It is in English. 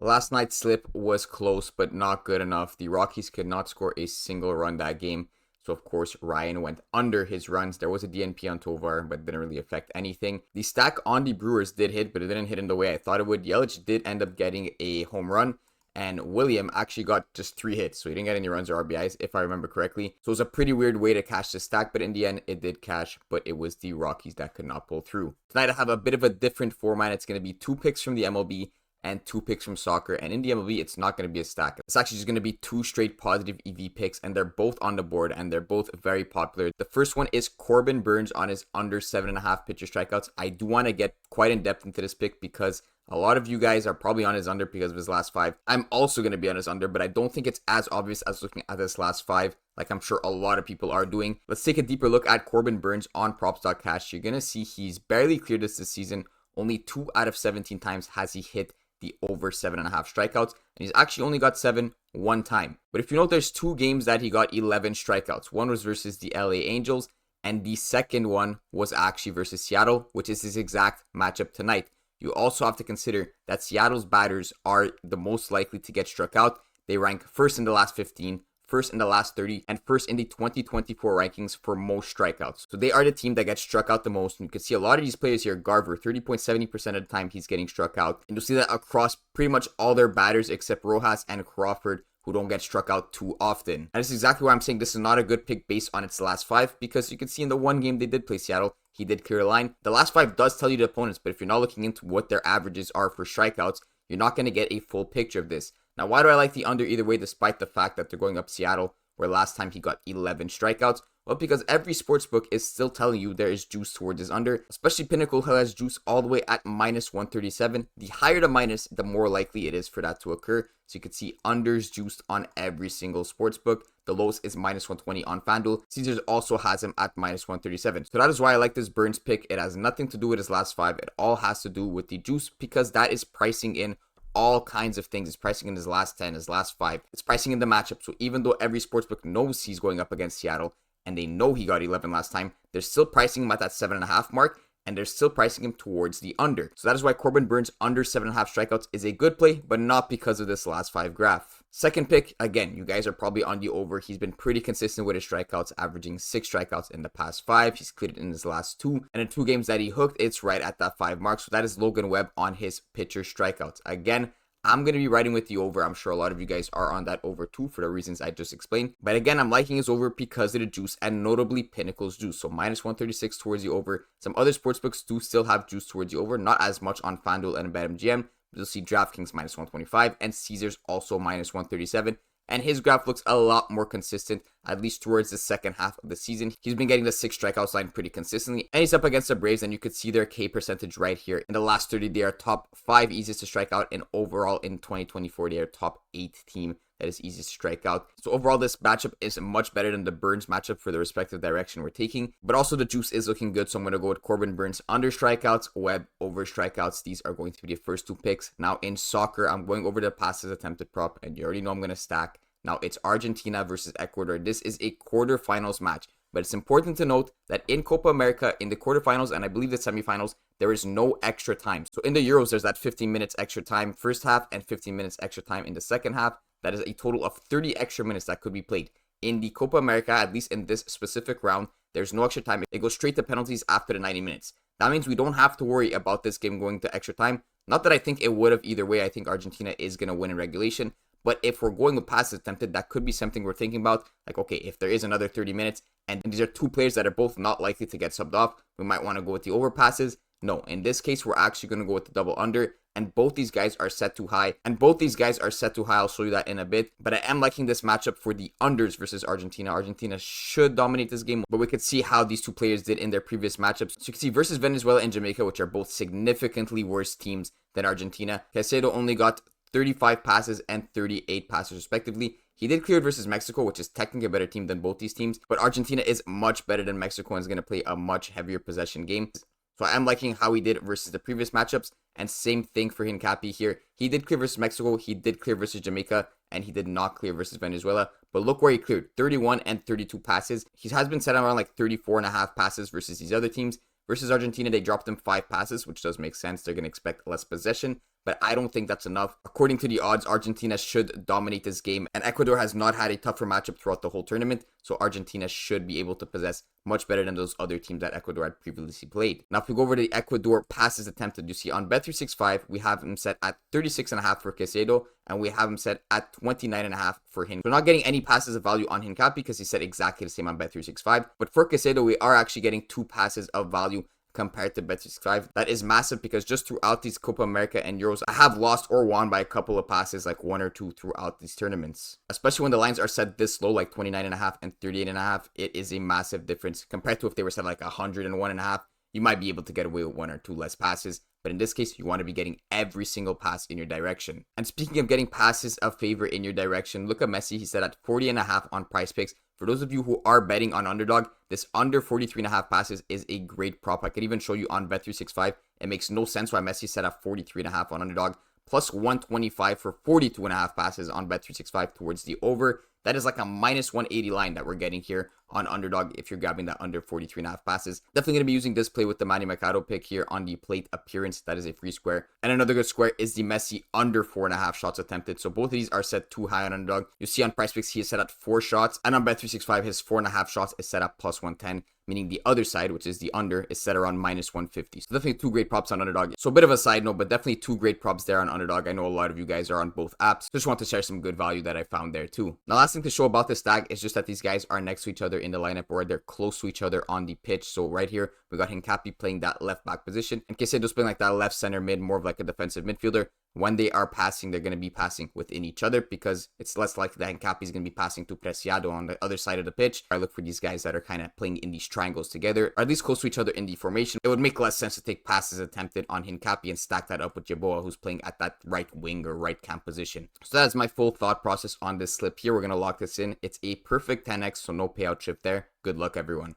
Last night's slip was close, but not good enough. The Rockies could not score a single run that game. So, of course, Ryan went under his runs. There was a DNP on Tovar, but didn't really affect anything. The stack on the Brewers did hit, but it didn't hit in the way I thought it would. Yelich did end up getting a home run, and William actually got just 3 hits. So he didn't get any runs or RBIs, if I remember correctly. So it was a pretty weird way to cash the stack, but in the end, it did cash, but it was the Rockies that could not pull through. Tonight, I have a bit of a different format. It's going to be 2 picks from the MLB and 2 picks from soccer. And in the MLB, it's not going to be a stack. It's actually just going to be 2 straight positive EV picks, and they're both on the board, and they're both very popular. The first one is Corbin Burnes on his under 7.5 pitcher strikeouts. I do want to get quite in depth into this pick because a lot of you guys are probably on his under because of his last 5. I'm also going to be on his under, but I don't think it's as obvious as looking at his last 5, like I'm sure a lot of people are doing. Let's take a deeper look at Corbin Burnes on props.cash. You're going to see he's barely cleared this season. Only 2 out of 17 times has he hit the over 7.5 strikeouts, and he's actually only got 7 one time. But if you note, there's 2 games that he got 11 strikeouts. One was versus the LA Angels, and the second one was actually versus Seattle, which is his exact matchup tonight. You also have to consider that Seattle's batters are the most likely to get struck out. They rank first in the last 15, first in the last 30, and first in the 2024 rankings for most strikeouts. So they are the team that gets struck out the most. And you can see a lot of these players here. Garver, 30.70% of the time he's getting struck out. And you'll see that across pretty much all their batters except Rojas and Crawford, who don't get struck out too often. And this is exactly why I'm saying this is not a good pick based on its last 5, because you can see in the one game they did play Seattle, he did clear a line. The last 5 does tell you the opponents, but if you're not looking into what their averages are for strikeouts, you're not going to get a full picture of this. Now, why do I like the under either way, despite the fact that they're going up Seattle, where last time he got 11 strikeouts? Well, because every sportsbook is still telling you there is juice towards his under, especially Pinnacle, who has juice all the way at minus 137. The higher the minus, the more likely it is for that to occur. So you can see unders juiced on every single sportsbook. The lowest is minus 120 on FanDuel. Caesars also has him at minus 137. So that is why I like this Burnes pick. It has nothing to do with his last 5. It all has to do with the juice, because that is pricing in all kinds of things. It's pricing in his last 10, his last 5. It's pricing in the matchup. So even though every sportsbook knows he's going up against Seattle, and they know he got 11 last time, they're still pricing him at that 7.5 mark, and they're still pricing him towards the under. So that is why Corbin Burnes under 7.5 strikeouts is a good play, but not because of this last 5 graph. Second pick, again, you guys are probably on the over. He's been pretty consistent with his strikeouts, averaging 6 strikeouts in the past 5. He's cleared it in his last 2. And in 2 games that he hooked, it's right at that 5 mark. So that is Logan Webb on his pitcher strikeouts. Again, I'm going to be riding with the over. I'm sure a lot of you guys are on that over too for the reasons I just explained. But again, I'm liking his over because of the juice, and notably Pinnacle's juice. So minus 136 towards the over. Some other sportsbooks do still have juice towards the over. Not as much on FanDuel and BetMGM. But you'll see DraftKings minus 125 and Caesars also minus 137. And his graph looks a lot more consistent, at least towards the second half of the season. He's been getting the 6 strikeouts line pretty consistently, and he's up against the Braves, and you could see their K percentage right here. In the last 30, they are top 5 easiest to strike out, and overall in 2024, they are top 8 team that is easiest to strike out. So overall, this matchup is much better than the Burnes matchup for the respective direction we're taking. But also the juice is looking good, so I'm going to go with Corbin Burnes under strikeouts, Webb over strikeouts. These are going to be the first 2 picks. Now in soccer, I'm going over the passes attempted prop, and you already know I'm going to stack. Now it's Argentina versus Ecuador. This is a quarterfinals match, but it's important to note that in Copa America, in the quarterfinals and I believe the semifinals, there is no extra time. So in the Euros, there's that 15 minutes extra time first half and 15 minutes extra time in the second half. That is a total of 30 extra minutes that could be played. In the Copa America, at least in this specific round, there's no extra time. It goes straight to penalties after the 90 minutes. That means we don't have to worry about this game going to extra time. Not that I think it would have either way. I think Argentina is going to win in regulation. But if we're going with passes attempted, that could be something we're thinking about. Like, okay, if there is another 30 minutes and these are 2 players that are both not likely to get subbed off, we might want to go with the over passes. No, in this case, we're actually going to go with the double under. And both these guys are set too high. I'll show you that in a bit. But I am liking this matchup for the unders versus Argentina. Argentina should dominate this game, but we could see how these 2 players did in their previous matchups. So you can see versus Venezuela and Jamaica, which are both significantly worse teams than Argentina. Caicedo only got 35 passes and 38 passes respectively. He did clear versus Mexico, which is technically a better team than both these teams, but Argentina is much better than Mexico and is going to play a much heavier possession game. So I am liking how he did versus the previous matchups, and same thing for Hincapi here. He did clear versus Mexico, he did clear versus Jamaica, and he did not clear versus Venezuela. But look where he cleared, 31 and 32 passes. He has been set around like 34.5 passes versus these other teams. Versus Argentina, they dropped him 5 passes, which does make sense. They're going to expect less possession. but I don't think that's enough. According to the odds, Argentina should dominate this game, and Ecuador has not had a tougher matchup throughout the whole tournament, so Argentina should be able to possess much better than those other teams that Ecuador had previously played. Now, if we go over to the Ecuador passes attempted, you see on Bet365, we have him set at 36.5 for Caicedo, and we have him set at 29.5 for Hin. We're not getting any passes of value on Hincapi because he's set exactly the same on Bet365, but for Caicedo, we are actually getting 2 passes of value compared to Bet365. That is massive because just throughout these Copa America and Euros, I have lost or won by a couple of passes, like 1 or 2 throughout these tournaments. Especially when the lines are set this low, like 29.5 and 38.5, it is a massive difference compared to if they were set like 101.5. You might be able to get away with 1 or 2 less passes, but in this case, you want to be getting every single pass in your direction. And speaking of getting passes of favor in your direction, look at Messi. He's set at 40.5 on Prizepicks. For those of you who are betting on underdog, this under 43.5 passes is a great prop. I could even show you on Bet365. It makes no sense why Messi set at 43.5 on underdog, plus 125 for 42.5 passes on Bet365 towards the over. That is like a minus 180 line that we're getting here on underdog if you're grabbing that under 43.5 passes. Definitely going to be using this play with the Manny Mercado pick here on the plate appearance. That is a free square. And another good square is the Messi under 4.5 shots attempted. So both of these are set too high on underdog. You see on Prizepicks, he is set at 4 shots. And on Bet365, his 4.5 shots is set at plus 110. Meaning the other side, which is the under, is set around minus 150. So definitely 2 great props on underdog. So a bit of a side note, but definitely 2 great props there on underdog. I know a lot of you guys are on both apps. Just want to share some good value that I found there too. Now, last thing to show about this stack is just that these guys are next to each other in the lineup, or they're close to each other on the pitch. So right here, we got Hincapi playing that left back position, and Caicedo's playing like that left center mid, more of like a defensive midfielder. When they are passing, they're going to be passing within each other because it's less likely that Hincapi is going to be passing to Preciado on the other side of the pitch. I look for these guys that are kind of playing in these triangles together, or at least close to each other in the formation. It would make less sense to take passes attempted on Hincapi and stack that up with Jaboa, who's playing at that right wing or right camp position. So that's my full thought process on this slip here. We're going to lock this in. It's a perfect 10x, so no payout shift there. Good luck, everyone.